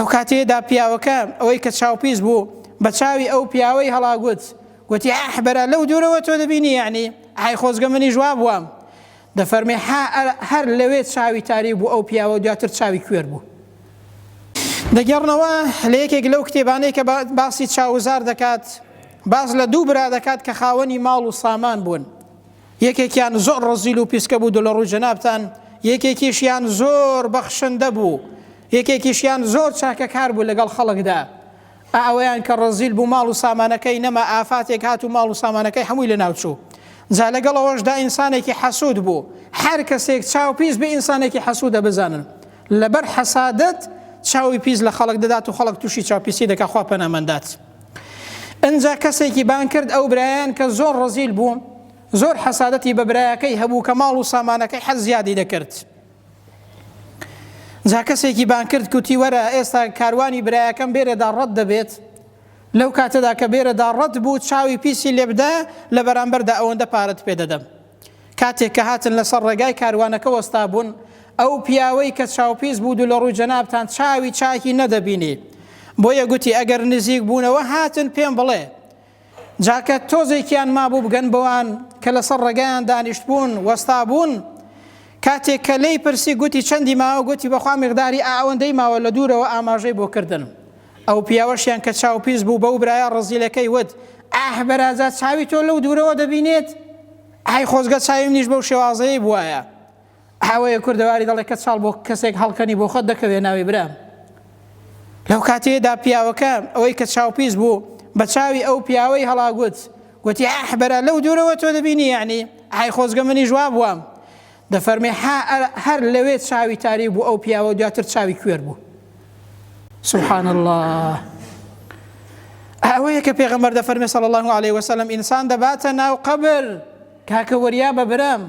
لەو کاتێدا پیاوەکە ئەوەی کە چاوپیس بوو بە چاوی ئەو پیاوەی هەڵاگوت، گوتی ئەحبەرە لەو دوورەوە تۆ دەبینی، یعنی ئای خۆزگە منی جواب وام. دەفەرمێ هەر لەوێ چاوی تاری بوو ئەو پیاوە، دواتر چاوی کوێر بوو. دەگەڕنەوە لە یەکێک لەو کتێبانەی کە باسی چاوزار دەکات، باز لە دوو برا دەکات کە خاوەنی ماڵ و سامان بوون. یەکێکیان زۆر ڕەزیل و پیسکە بوو لە ڕووی جەنابتان، یەکێکیشیان زۆر بەخشندە بوو، یەکێکیشیان زۆر چاکەکار بوو لەگەڵ خەڵکدا. ئەوەیان کە ڕەزیل بوو ماڵ و سامانەکەی نەما ئافاتێک هات و ماڵ و سامانەکەی هەمووی لە ناوچوو. جا لەگەڵ ئەوەشدا ئینسانێکی حەسوود بوو. هەر کەسێک چاوپیس بە ئینسانێکی حەسوودە بزانن، لەبەر حەسادەت چاوی پیس لە خەڵک دەدات و خەڵک تووشی چاوپیسی دەکات، خوا پەنامەندات. ئەنجا کەسێکی بان کرد ئەو برایان کە زۆر ڕەزیل بوو، زۆر حەسادەتی بە برایەکەی هەبوو کە ماڵ و سامانەکەی حەز زیادی دەکرد. جا کەسێکی بان کرد کوتی وەرە ئێستا کاروانی برایەکەم بێرەدا ڕەت دەبێت. لەو کاتەدا کە بێرەدا ڕەت بوو چاوی پیسی لێبدا، لە بەرامبەردا ئەوەندە پارەت پێدەدەم. کاتێک کە هاتن لەسەر ڕێگای کاروانەکە وەستا بوون، ئەو پیاوەی کە چاوپیس بوو لە ڕووی جەنابتان چاوی چاکی نەدەبینی، بۆیە گوتی ئەگەر نزیک بوونەوە هاتن پێم بڵێ. جاکە تۆزێکیان مابوو بگەن بەوان کە لەسەر ڕێگایان دانیشت بوون وەستا بوون، کاتێک کە لێی پرسی گوتی چەندی ماوە، گوتی بەخوا مقداری ئەوەندەی ماوە لە دوورەوە ئاماژەی بۆ کردن. ئەو پیاوەشیان کە چاوپیس بوو بەو برایە ڕەزیلەکەی وت ئەحبەرازات چاوی تۆ لەو دوورەوە دەبینێت، ئای خۆزگە چاویم نیش بەو شێوازەیە بووایە. ئەوەیە کوردەواری دەڵێ کە چاڵ بۆ کەسێک هەڵکەنی بۆ خۆت دەکەوێ ناوی برام. لەو کاتێدا پیاوەکە ئەوەی کە چاوپیس بوو بە چاوی ئەو پیاوەی هەڵاگوت، گوتی ئەحبەرە لەو دوورەوە تۆ دەبینی، یعنی ئای خۆزگە منی جواب وام. دەفەرمێ هەر لەوێ چاوی تاری بوو ئەو پیاوە، دواتر چاوی کوێر بوو. سبحان الله. ئەوەیە کە پێغەمبەر دەفەرمێ صلی الله عليه وسلم ئینسان دەباتە ناو قەبر کاکە وەریا بە برام.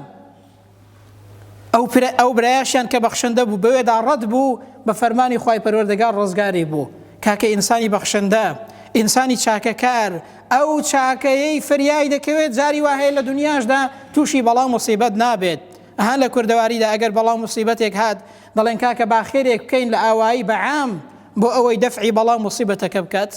ئەو برایشیان کە بەخشندە بوو بەوێدا ڕەت بوو، بە فەرمانی خوای پەروەردگار ڕزگاری بوو. کاکە ئینسانی بەخشندە، ئینسانی چاکەکار، ئەو چاکەیەی فریای دەکەوێت جاری وهەیە لە دنیاشدا تووشی بەڵام مصیبەت نابێت. ئەها لە کوردەواریدا ئەگەر بەڵام مصیبەتێک هات دەڵێن کاکە باخێرێک بکەین لە ئاوایی بەعام بۆ ئەوەی دەفعی بەڵام مصیبەتەکە بکات.